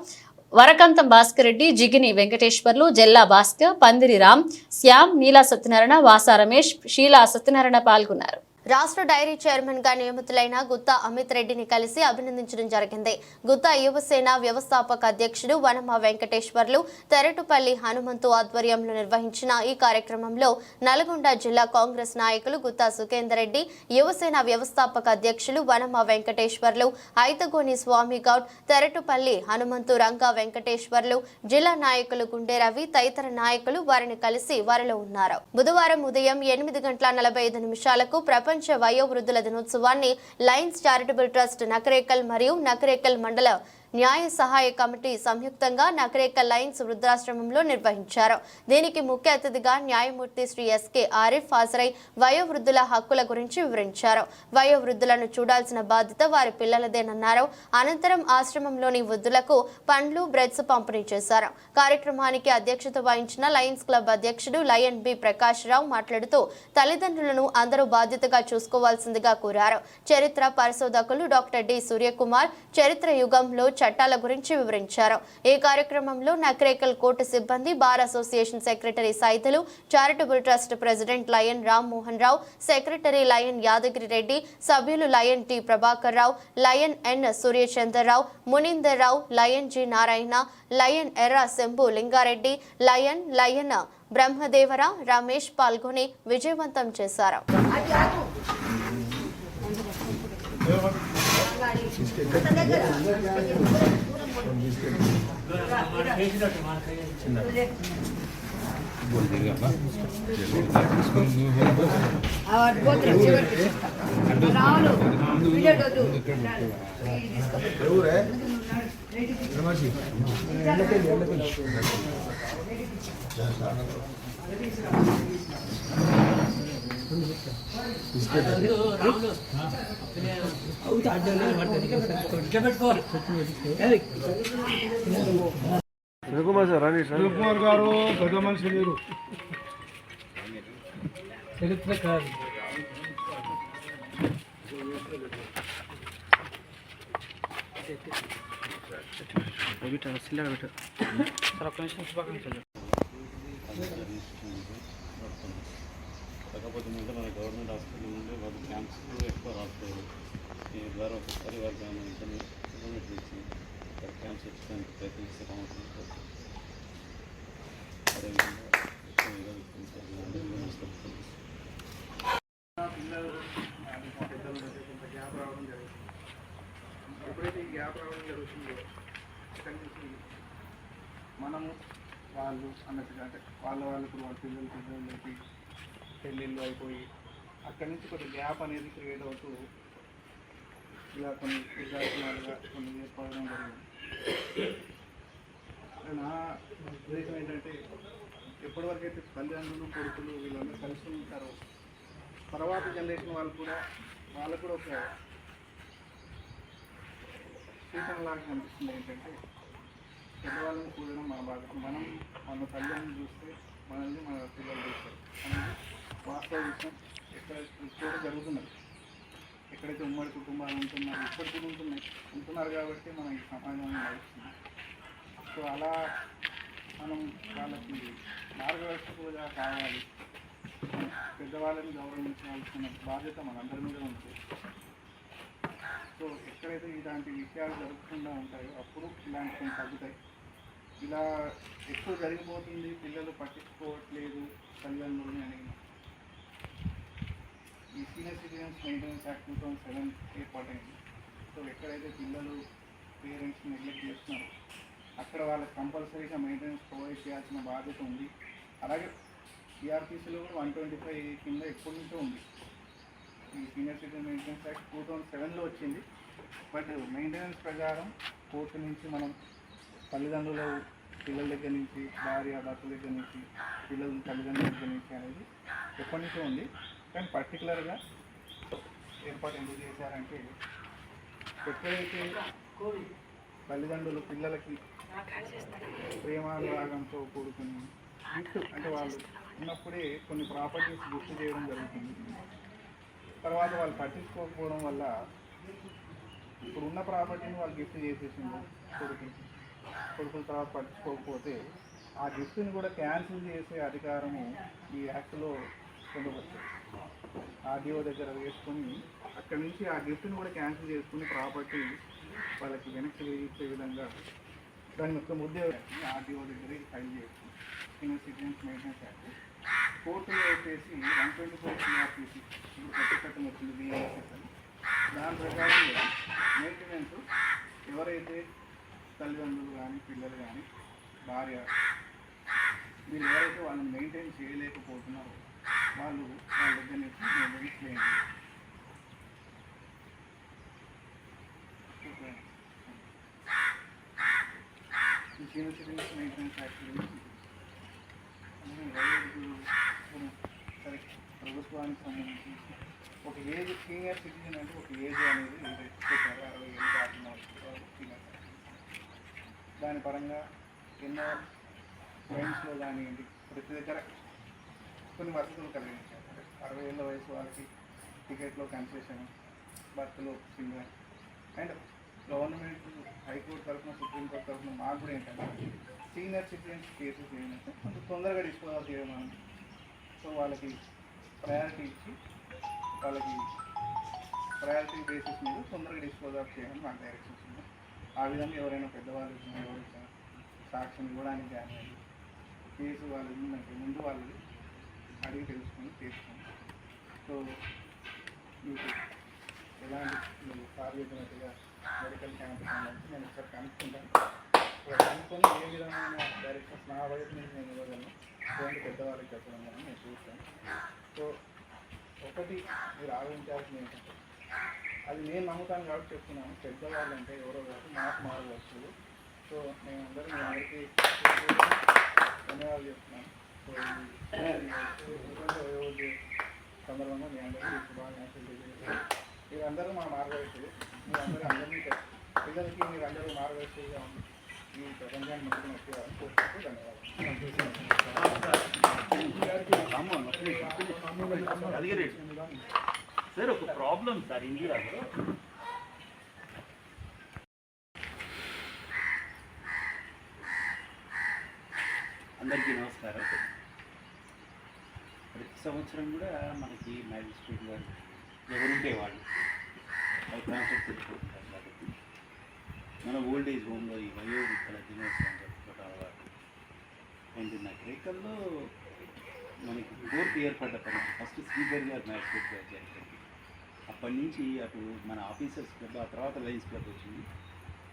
వరకంతం భాస్కర్ రెడ్డి, జిగిని వెంకటేశ్వర్లు, జల్లా భాస్కర్, పందిరి రామ్, శ్యామ్, నీలా సత్యనారాయణ, వాసా రమేష్, షీలా సత్యనారాయణ పాల్గొన్నారు. రాష్ట్ర డైరీ చైర్మన్ గా నియమితులైన గుత్తా అమిత్ రెడ్డిని కలిసి అభినందించడం జరిగింది. గుత్తా యువసేన వ్యవస్థాపక అధ్యక్షుడు వనమ వెంకటేశ్వర్లు, తెరటుపల్లి హనుమంతు ఆధ్వర్యంలో నిర్వహించిన ఈ కార్యక్రమంలో నల్గొండ జిల్లా కాంగ్రెస్ నాయకులు గుత్తా సుఖేందర్ రెడ్డి, యువసేన వ్యవస్థాపక అధ్యక్షులు వనమ వెంకటేశ్వర్లు, ఐతగోని స్వామి గౌడ్, తెరటుపల్లి హనుమంతు, రంగా వెంకటేశ్వర్లు, జిల్లా నాయకులు గుండె రవి తదితర నాయకులు వారిని కలిసి వారిలో ఉన్నారు. బుధవారం ఉదయం 8:45 ప్రపంచ వయోవృద్ధుల దినోత్సవాన్ని లయన్స్ చారిటబుల్ ట్రస్ట్ నకరేకల్ మరియు నకరేకల్ మండల న్యాయ సహాయ కమిటీ సంయుక్తంగా నకరేకల్ లయన్స్ వృద్ధాశ్రమంలో నిర్వహించారు. దీనికి ముఖ్య అతిథిగా న్యాయమూర్తి శ్రీ ఎస్కే ఆరిఫ్ హాజరై వయోవృద్ధుల హక్కుల గురించి వివరించారు. వయోవృద్ధులను చూడాల్సిన బాధ్యత వారి పిల్లలదేనన్నారు. అనంతరం ఆశ్రమంలోని వృద్ధులకు పండ్లు, బ్రెడ్స్ పంపిణీ చేశారు. కార్యక్రమానికి అధ్యక్షత వహించిన లయన్స్ క్లబ్ అధ్యక్షుడు లయన్ బి ప్రకాష్ రావు మాట్లాడుతూ తల్లిదండ్రులను అందరూ బాధ్యతగా చూసుకోవాల్సిందిగా కోరారు. చరిత్ర పరిశోధకులు డాక్టర్ డి సూర్యకుమార్ చరిత్ర యుగంలో చట్టాల గురించి వివరించారు. ఈ కార్యక్రమంలో నకరేకల్ కోర్టు సిబ్బంది, bar association secretary Saitulu, charitable trust president lion Ram Mohan Rao, secretary lion Yadagiri Reddy, సభ్యులు lion T Prabhakar Rao, lion N Suryachandrarao, Munindar Rao, lion G Narayana, lion Erra Shambhu Lingareddy, lion Brahmadevara, Ramesh పాల్గొని విజయవంతం చేశారు. రవికుమార్ గారు పెద్ద మనిషి మీరు చరిత్ర కాదు. కాకపోతే ముందు మన గవర్నమెంట్ హాస్పిటల్ నుండి వాళ్ళు క్యాంప్స్ ఎక్కువ రాస్తారు. ఈ ద్వారా ఒకసారి వాళ్ళు ఇన్ఫర్మేషన్ ఇచ్చి క్యాంప్స్ ఇచ్చడానికి ప్రయత్నిస్తే బాగుంటుంది. అదేవిధంగా గ్యాప్ రావడం జరుగుతుంది. ఎప్పుడైతే ఈ గ్యాప్ రావడం జరుగుతుందో అక్కడి నుంచి మనము వాళ్ళు అన్నట్టుగా అంటే వాళ్ళకు వాళ్ళ పిల్లలకి పెళ్ళిళ్ళు అయిపోయి అక్కడి నుంచి కొంచెం గ్యాప్ అనేది క్రియేట్ అవుతూ ఇలా కొన్ని విద్యార్థులుగా కొన్ని ఏర్పడడం జరిగింది. నా ఉద్దేశం ఏంటంటే ఎప్పటివరకు అయితే తల్లిదండ్రులు కొడుకులు వీళ్ళందరూ కలిసి ఉంటారో తర్వాత జనరేషన్ వాళ్ళకు కూడా ఒక సూచనలాగా కనిపిస్తుంది. ఏంటంటే పెద్దవాళ్ళని కూడడం మన బాధ్యత. మనం మన తల్లిదండ్రులు చూస్తే మనల్ని మన పిల్లలు చూస్తారు అనేది వాస్తవ విషయం. ఎక్కడ కూడా జరుగుతున్నది. ఎక్కడైతే ఉమ్మడి కుటుంబాలు ఉంటున్నారు, ఇప్పటికీ ఉంటున్నారు కాబట్టి మనం ఈ సమాజంలో నడుస్తున్నాం. సో అలా మనం వాళ్ళకి మార్గదర్శకులుగా కావాలి. పెద్దవాళ్ళని గౌరవించాల్సిన బాధ్యత మనందరి మీద ఉంటుంది. సో ఎక్కడైతే ఇలాంటి విషయాలు జరగకుండా ఉంటాయో అప్పుడు ఇలాంటి కొన్ని తగ్గుతాయి. ఇలా ఎక్కువ జరిగిపోతుంది, పిల్లలు పట్టించుకోవట్లేదు తల్లిదండ్రులని అని ఈ సీనియర్ సిటిజన్స్ మెయింటెనెన్స్ యాక్ట్ 2007 ఏర్పాటైంది. సో ఎక్కడైతే పిల్లలు పేరెంట్స్ని నెగ్లెక్ట్ చేస్తున్నారో అక్కడ వాళ్ళకి కంపల్సరీగా మెయింటెనెన్స్ ప్రొవైడ్ చేయాల్సిన బాధ్యత ఉంది. అలాగే సిఆర్పిసిలో కూడా 125 కింద ఎప్పటి నుంచో ఉంది. ఈ సీనియర్ సిటిజన్ మెయింటెనెన్స్ యాక్ట్ 2007లో వచ్చింది. బట్ మెయింటెనెన్స్ ప్రకారం కోర్టు నుంచి మనం తల్లిదండ్రుల పిల్లల దగ్గర నుంచి, భార్య భర్త దగ్గర నుంచి, పిల్లల తల్లిదండ్రుల దగ్గర నుంచి అనేది ఎప్పటి నుంచో ఉంది. కానీ పర్టికులర్గా ఏర్పాటు ఎందుకు చేశారంటే ఎక్కడైతే తల్లిదండ్రులు పిల్లలకి ప్రేమానురాగంతో కూడుకుని గిఫ్ట్ అంటే వాళ్ళు ఉన్నప్పుడే కొన్ని ప్రాపర్టీస్ గిఫ్ట్ చేయడం జరుగుతుంది. తర్వాత వాళ్ళు పట్టించుకోకపోవడం వల్ల ఇప్పుడు ఉన్న ప్రాపర్టీని వాళ్ళు గిఫ్ట్ చేసేసింది కొడుకుల తర్వాత పట్టించుకోకపోతే ఆ గిఫ్ట్ని కూడా క్యాన్సిల్ చేసే అధికారము ఈ యాక్ట్లో పొందవచ్చు. ఆర్డీఓ దగ్గర వేసుకొని అక్కడి నుంచి ఆ గిఫ్ట్ని కూడా క్యాన్సిల్ చేసుకుని ప్రాపర్టీ వాళ్ళకి వెనక్కి ఇచ్చే విధంగా దాని యొక్క ఉద్యోగం ఆర్డీఓ దగ్గర ఫైల్ చేస్తుంది. సీనియర్ సిటిజన్స్ మెయింటెనెన్స్ యాక్ట్ కోర్టులో వచ్చేసి 124 సిఆర్పిసి ఇప్పుడు కొత్త చట్టం వచ్చింది బిఎల్ఎస్ఎస్ అని. దాని ప్రకారంగా మెయింటెనెన్స్ ఎవరైతే తల్లిదండ్రులు కానీ పిల్లలు కానీ భార్య వీళ్ళు ఎవరైతే వాళ్ళని మెయింటైన్ చేయలేకపోతున్నారో వాళ్ళు వాళ్ళ దగ్గర నుంచి మెయింటెనెన్స్ క్లెయిమ్ చేయాలి. ఈ సీనియర్ సిటిజన్స్ మెయింటెనెన్స్ యాక్ట్ గురించి సరే ప్రభుత్వానికి సంబంధించి ఒక ఏజ్ సీనియర్ సిటిజన్ అంటే ఒక ఏజ్ అనేది పెట్టారు 60 ఏళ్ళు దాటిన సీనియర్. దాని పరంగా ఎన్నో ట్రైన్స్లో కానివ్వండి ప్రతి దగ్గర కొన్ని వసతులు కలిగించారు. 60 ఏళ్ళ వయసు వాళ్ళకి టికెట్లో కన్సెషన్, బర్త్లో సింగర్ అండ్ గవర్నమెంట్ హైకోర్టు తరఫున సుప్రీంకోర్టు తరఫున మాకు కూడా ఏంటంటే సీనియర్ సిటిజన్స్ కేసెస్ ఏంటంటే కొంచెం తొందరగా డిస్పోజల్ చేయడం. సో వాళ్ళకి ప్రయారిటీ ఇచ్చి వాళ్ళకి ప్రయారిటీ బేసిస్ మీద తొందరగా డిస్పోజల్ చేయడం మాకు డైరెక్షన్స్ ఉన్నాయి. ఆ విధంగా ఎవరైనా పెద్దవాళ్ళు ఎవరైనా సాక్ష్యం ఇవ్వడానికి కానీ కేసు వాళ్ళు ఉందంటే ముందు వాళ్ళు అడిగి తెలుసుకొని చేసుకోండి. సో మీకు ఎలాంటి సార్ చెప్పినట్టుగా మెడికల్ క్యాంప్ సంబంధించి నేను ఒకసారి కనుక్కుంటాను. కనుక్కొని ఏ విధమైన డైరెక్షన్స్ నా వైపు నుంచి నేను ఇవ్వగలను ఎటువంటి పెద్దవాళ్ళకి చెప్పడం కానీ నేను చూస్తాను. సో ఒకటి మీరు ఆలోచించాల్సింది ఏంటంటే అది నేను నమ్ముతాను కాబట్టి చెప్తున్నాను. పెద్దవాళ్ళు అంటే ఎవరో కాదు మాకు మారవస్తువులు. సో నేను మీ అందరికీ ధన్యవాదాలు చెప్తున్నాను. సో సందర్భంగా మీ అందరికీ శుభాకాంక్షలు తెలియజేస్తాను. మీరందరూ మా మార్గదర్శకులు. అందరినీ పిల్లలకి మీరు అందరూ మార్గదర్శకులుగా ఉంది ఈ ప్రపంచాన్ని మంచిగా నచ్చేవారని కోరుకుంటూ ధన్యవాదాలు. సార్ ఒక ప్రాబ్లం సార్ ఇండియాలో అందరికీ నమస్కారం. ప్రతి సంవత్సరం కూడా మనకి మ్యాజిస్ట్రేట్ గారు ఎవరుంటే వాళ్ళు ట్రాన్స్ఫర్ తెచ్చుకుంటున్నారు కాబట్టి మన ఓల్డ్ ఏజ్ హోమ్లో ఈ వయోవృద్ధుల దినోత్సవం జరుపుకోవడం అలవాటు. అండ్ నగరికల్లో మనకి కోర్టు ఏర్పడ్డ పని ఫస్ట్ స్పీకర్ గారు మ్యాజిస్ట్రేట్ గారు జరిగింది. అప్పటి నుంచి అటు మన ఆఫీసర్స్ క్లబ్ ఆ తర్వాత లయన్స్ క్లబ్ వచ్చింది.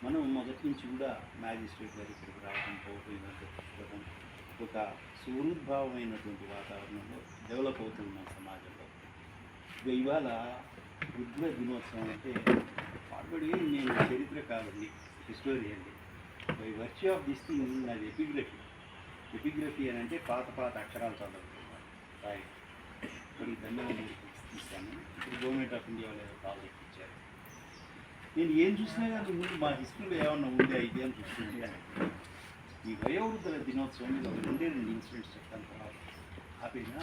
మనం మొదటి నుంచి కూడా మ్యాజిస్ట్రేట్ గారు ఇక్కడికి రావడం పోవడం తెచ్చుకోవడం ఒక సుహృద్భావమైనటువంటి వాతావరణంలో డెవలప్ అవుతుంది మన సమాజంలో. ఇవాళ వృద్ధుల దినోత్సవం అంటే ఆల్రెడీ నేను చరిత్రకారుని historian. By virtue of this thing నాది ఎపిగ్రఫీ అని అంటే పాత అక్షరాలు చదువుతున్నాను రైట్. ఇప్పటికి ధన్యవాదాలు ఇస్తాను. ఇప్పుడు గవర్నమెంట్ ఆఫ్ ఇండియా వాళ్ళు ప్రాజెక్ట్ ఇచ్చారు. నేను ఏం చూసినా కానీ ముందు మా హిస్టరీలో ఏమన్నా ఉండే అయితే అని చూస్తుంటాను. ఈ వయోవృద్ధుల దినోత్సవం మీద ఒక 2 ఇన్సిడెంట్స్ చెప్తాను. తర్వాత ఆపేసినా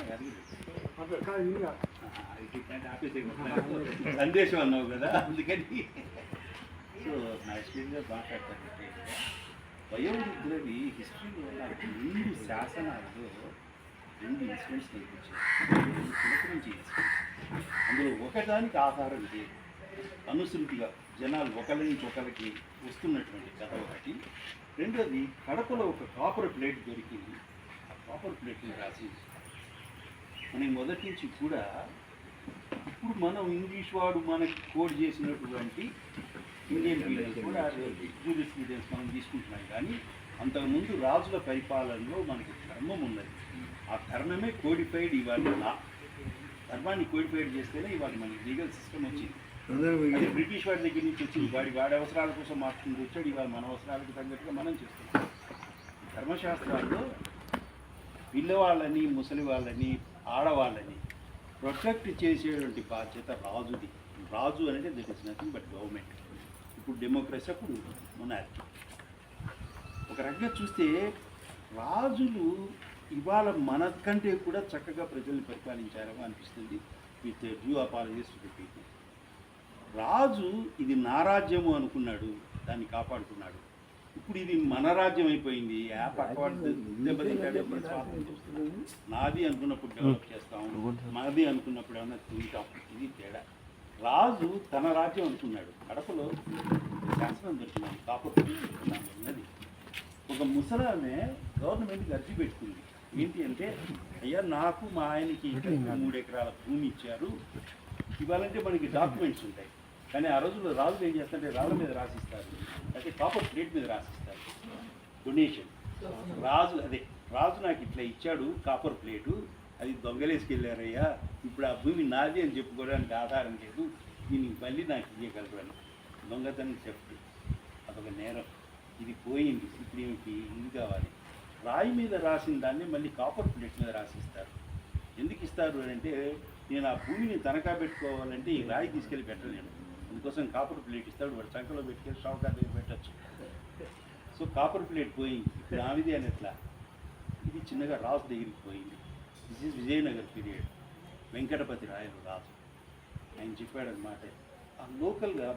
సందేశం అన్నావు కదా అందుకని. సో నా హిస్టరీగా మాట్లాడతాను. వయోవృద్ధులవి హిస్టరీలో నాకు 2 శాసనాలలో 2 ఇన్సిడెంట్స్ నేర్పించారు. నుంచి అందులో ఒకదానికి ఆధారం లేదు, అనుసృతిగా జనాలు ఒకరి నుంచి ఒకరికి వస్తున్నటువంటి కథ ఒకటి. రెండోది కడపలో ఒక కాపర్ ప్లేట్ దొరికింది. ఆ కాపర్ ప్లేట్ని రాసి మనకి మొదటి నుంచి కూడా ఇప్పుడు మనం ఇంగ్లీష్ వాడు మనకి కోడ్ చేసినటువంటి ఇండియన్ పీరియడ్స్ కూడా జూరిస్ప్రుడెన్స్ మనం తీసుకుంటున్నాం. కానీ అంతకుముందు రాజుల పరిపాలనలో మనకి ధర్మం ఉన్నది. ఆ ధర్మమే కోడిఫైడ్. ఇవాళ లా ధర్మాన్ని కోడిఫైడ్ చేస్తేనే ఇవాళ మనకి లీగల్ సిస్టమ్ వచ్చింది. అది బ్రిటిష్ వాడి దగ్గర నుంచి వచ్చింది. వాడి అవసరాల కోసం మార్చుకుంటూ వచ్చాడు. ఇవాళ మన అవసరాలకు తగ్గట్టుగా మనం చేస్తున్నాం. ధర్మశాస్త్రాల్లో పిల్లవాళ్ళని, ముసలి వాళ్ళని, ఆడవాళ్ళని ప్రొటెక్ట్ చేసేటువంటి బాధ్యత రాజుది. రాజు అనేది that is nothing but government. ఇప్పుడు డెమోక్రసీ, అప్పుడు మొనార్కీ. ఒక రకంగా చూస్తే రాజులు ఇవాళ మనకంటే కూడా చక్కగా ప్రజల్ని పరిపాలించారని అనిపిస్తుంది. With due apologies to the people. రాజు ఇది నా రాజ్యము అనుకున్నాడు, దాన్ని కాపాడుకున్నాడు. ఇప్పుడు ఇది మన రాజ్యం అయిపోయింది. నాది అనుకున్నప్పుడు డెవలప్ చేస్తాం, మాది అనుకున్నప్పుడు ఏమన్నా తింటాం. ఇది తేడా. రాజు తన రాజ్యం అనుకున్నాడు. కడపలో శాసనం దొరికింది, కాపాడుకున్నది ఉన్నది. ఒక ముసలామె గవర్నమెంట్కి అర్జీ పెట్టుకుంది. ఏంటి అంటే, అయ్యా నాకు మా ఆయనకి 3 ఎకరాల భూమి ఇచ్చారు, ఇవ్వాలంటే మనకి డాక్యుమెంట్స్ ఉంటాయి. కానీ ఆ రోజుల్లో రాజులు ఏం చేస్తారంటే రాళ్ళ మీద రాసిస్తారు, అయితే కాపర్ ప్లేట్ మీద రాసిస్తారు డొనేషన్. రాజు నాకు ఇట్లా ఇచ్చాడు కాపర్ ప్లేటు, అది దొంగలేసుకెళ్ళారయ్యా, ఇప్పుడు ఆ భూమి నాది అని చెప్పుకోవడానికి ఆధారం లేదు, దీన్ని మళ్ళీ నాకు ఇవ్వగలరు అని. దొంగతనం చెప్తూ అదొక నేరం. ఇది పోయింది. ఇప్పుడు ఏమిటి, ఇది కావాలి. రాయి మీద రాసిన దాన్ని మళ్ళీ కాపర్ ప్లేట్ మీద రాసిస్తారు. ఎందుకు ఇస్తారు అంటే, నేను ఆ భూమిని తనఖా పెట్టుకోవాలంటే ఈ రాయి తీసుకెళ్ళి పెట్టలేను, అందుకోసం కాపర్ ప్లేట్ ఇస్తాడు. వాడు సంఖలో పెట్టుకెళ్ళి షావుకార్ దగ్గర పెట్టచ్చు. సో కాపర్ ప్లేట్ పోయింది. ఇప్పుడు ఆవిది అని ఎట్లా, ఇది చిన్నగా రాజు దగ్గరికి పోయింది. This is Vijayanagar period. Venkatapati Rayalu రాజు. ఆయన చెప్పాడనమాట, ఆ లోకల్గా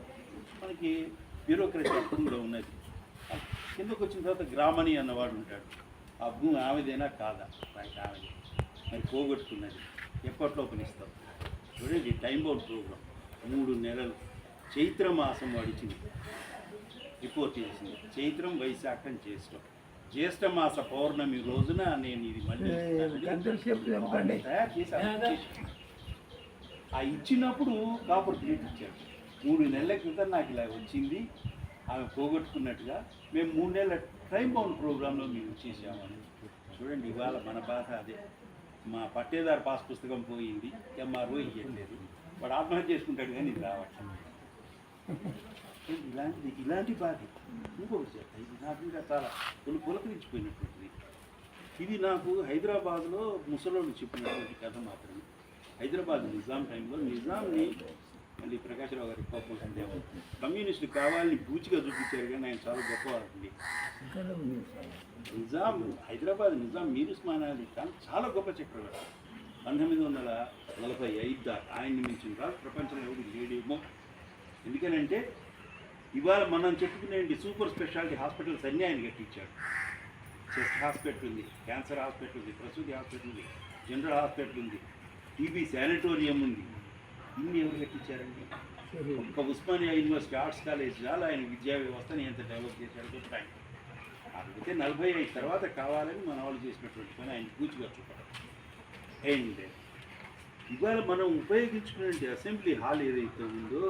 మనకి బ్యూరోక్రసీ ఆ భూమిలో ఉన్నది. కిందకు వచ్చిన తర్వాత గ్రామణి అన్నవాడు ఉంటాడు. ఆ భూమి ఆమెదేనా కాదా, ఆమెది, మరి పోగొట్టుకున్నది, ఎప్పట్లోపల ఇస్తాం. చూడండి, టైం బౌండ్ ప్రోగ్రామ్ 3 నెలలు. చైత్ర మాసం వాడిచ్చింది, రిపోర్ట్ చేసింది. చైత్రం, వైశాఖం, జ్యేష్ఠ మాస పౌర్ణమి రోజున నేను ఇది మళ్ళీ తయారు చేశాను. ఆ ఇచ్చినప్పుడు కాపర్ ప్లేట్ ఇచ్చాడు. 3 నెలల క్రితం నాకు ఇలా వచ్చింది, ఆమె పోగొట్టుకున్నట్టుగా. మేము 3 నెలల టైం బౌండ్ ప్రోగ్రాంలో మేము చేసామని. చూడండి, ఇవాళ మన బాధ అదే. మా పట్టేదారు పాస్ పుస్తకం పోయింది, ఎంఆర్ఓ ఇవ్వట్లేదు, వాడు ఆత్మహత్య చేసుకుంటాడు కానీ ఇది రావట్లేదు. ఇలాంటి బాధ. ఇంకొకటి చెప్తా, ఇది నాకు ఇంకా చాలా పులకరించిపోయినటువంటిది. ఇది నాకు హైదరాబాద్లో ముసలోళ్ళు చెప్పినటువంటి కథ మాత్రమే. హైదరాబాద్ నిజాం టైంలో నిజాంని మళ్ళీ ప్రకాశ్రావు గారి కోపం సందేహం, కమ్యూనిస్టులు కావాలని పూచిగా చూపించారు కానీ ఆయన చాలా గొప్పవాడండి. నిజాం, హైదరాబాద్ నిజాం మీర్ ఉస్మాన్ అలీ ఖాన్ చాలా గొప్ప చక్రవర్తి. 1945 దాకా ఆయన్ని మించిన కాదు ప్రపంచంలో ఎవరు లేడేమో. ఎందుకనంటే ఇవాళ మనం చెప్పుకునేది సూపర్ స్పెషాలిటీ హాస్పిటల్స్ అన్నీ ఆయన కట్టించాడు. చెస్ట్ హాస్పిటల్ ఉంది, క్యాన్సర్ హాస్పిటల్ ఉంది, ప్రసూతి హాస్పిటల్ ఉంది, జనరల్ హాస్పిటల్ ఉంది, టీబీ శానిటోరియం ఉంది. ఇన్ని ఎవరు కట్టించారండి? ఒక్క ఉస్మానియా యూనివర్సిటీ ఆర్ట్స్ కాలేజ్ చాలా ఆయన విద్యా వ్యవస్థని ఎంత డెవలప్ చేశారు చెప్తాను. కాకపోతే 45 తర్వాత కావాలని మన వాళ్ళు చేసినటువంటి పని ఆయన పూచిగా చూపడం. అండ్ ఇవాళ మనం ఉపయోగించుకునే అసెంబ్లీ హాల్ ఏదైతే ఉందో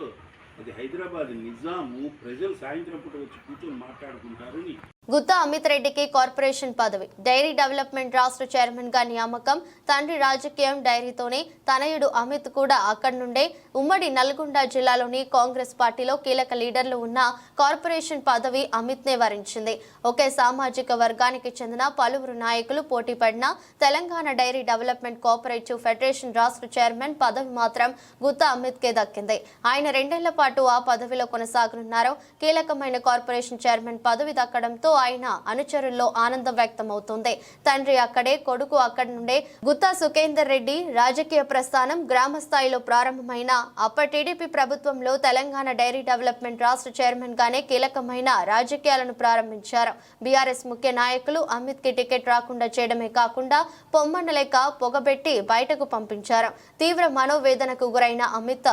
అది హైదరాబాద్ నిజాము. ప్రజలు సాయంత్రం పూట వచ్చి కూర్చొని మాట్లాడుకుంటారని. గుత్తా అమిత్ రెడ్డికి కార్పొరేషన్ పదవి, డైరీ డెవలప్మెంట్ రాష్ట్ర చైర్మన్ గా నియామకం. తండ్రి రాజకీయం డైరీతోనే తనయుడు అమిత్ కూడా అక్కడి నుండే. ఉమ్మడి నల్గొండ జిల్లాలోని కాంగ్రెస్ పార్టీలో కీలక లీడర్లు ఉన్న కార్పొరేషన్ పదవి అమిత్ నే వరించింది. ఒకే సామాజిక వర్గానికి చెందిన పలువురు నాయకులు పోటీ పడిన Telangana dairy development cooperative federation రాష్ట్ర చైర్మన్ పదవి మాత్రం గుత్తా అమిత్ కే దక్కింది. ఆయన 2 ఏళ్ల పాటు ఆ పదవిలో కొనసాగనున్నారు. కీలకమైన కార్పొరేషన్ చైర్మన్ పదవి దక్కడంతో ఆయన అనుచరుల్లో ఆనందం వ్యక్తమవుతోంది. తండ్రి అక్కడే, కొడుకు అక్కడి నుండే. గుత్తా సుఖేందర్ రెడ్డి రాజకీయ ప్రస్థానం గ్రామ స్థాయిలో ప్రారంభమైన అప్పటి టీడీపీ ప్రభుత్వంలో తెలంగాణ డైరీ డెవలప్మెంట్ రాష్ట్ర చైర్మన్ గానే కీలకమైన రాజకీయాలను ప్రారంభించారు. బీఆర్ఎస్ ముఖ్య నాయకులు అమిత్ కి టికెట్ రాకుండా చేయడమే కాకుండా పొమ్మనలేక పొగబెట్టి బయటకు పంపించారు. తీవ్ర మనోవేదనకు గురైన అమిత్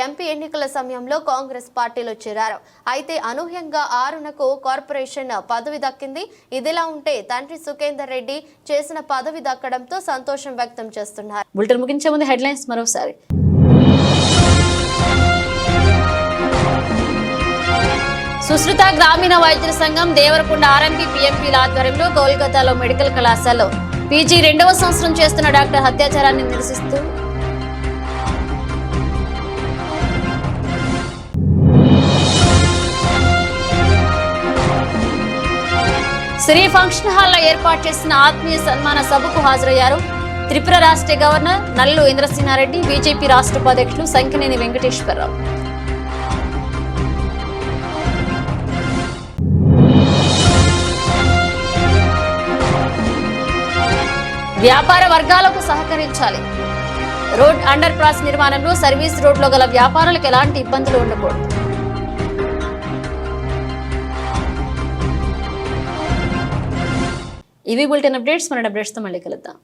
ఎంపీ ఎన్నికల సమయంలో కాంగ్రెస్ పార్టీలో చేరారు. అయితే అనూహ్యంగా 6కు కార్పొరేషన్ పదవి దక్కింది. ఇదిలా ఉంటే తండ్రి సుఖేందర్ రెడ్డి చేసిన పదవి దక్కడంతో సంతోషం వ్యక్తం చేస్తున్నారు. బులెటిన్ ముగించే ముందు హెడ్లైన్స్ మరోసారి. సుశ్రుత గ్రామీణ వైద్యుల సంఘం దేవరకొండ ఆర్ఎంపీ పీఎంపీల ఆధ్వర్యంలో కోల్కతాలో మెడికల్ కళాశాలలో పీజీ 2వ సంవత్సరం చేస్తున్న డాక్టర్ అత్యాచారాన్ని నిరసిస్తూ శ్రీ ఫంక్షన్ హాల్లో ఏర్పాటు చేసిన ఆత్మీయ సన్మాన సభకు హాజరయ్యారు త్రిపుర రాష్ట్ర గవర్నర్ నల్లు ఇంద్రసింహారెడ్డి, బీజేపీ రాష్ట్ర ఉపాధ్యక్షులు సంకినేని వెంకటేశ్వరరావు. వ్యాపార వర్గాలకు సహకరించాలి. రోడ్ అండర్ పాస్ నిర్మాణంలో సర్వీస్ రోడ్లో గల వ్యాపారాలకు ఎలాంటి ఇబ్బందులు ఉండకూడదు. ఇవి బులెటిన్ అప్డేట్స్. మన అప్డేట్స్తో మళ్ళీ కలుద్దాం.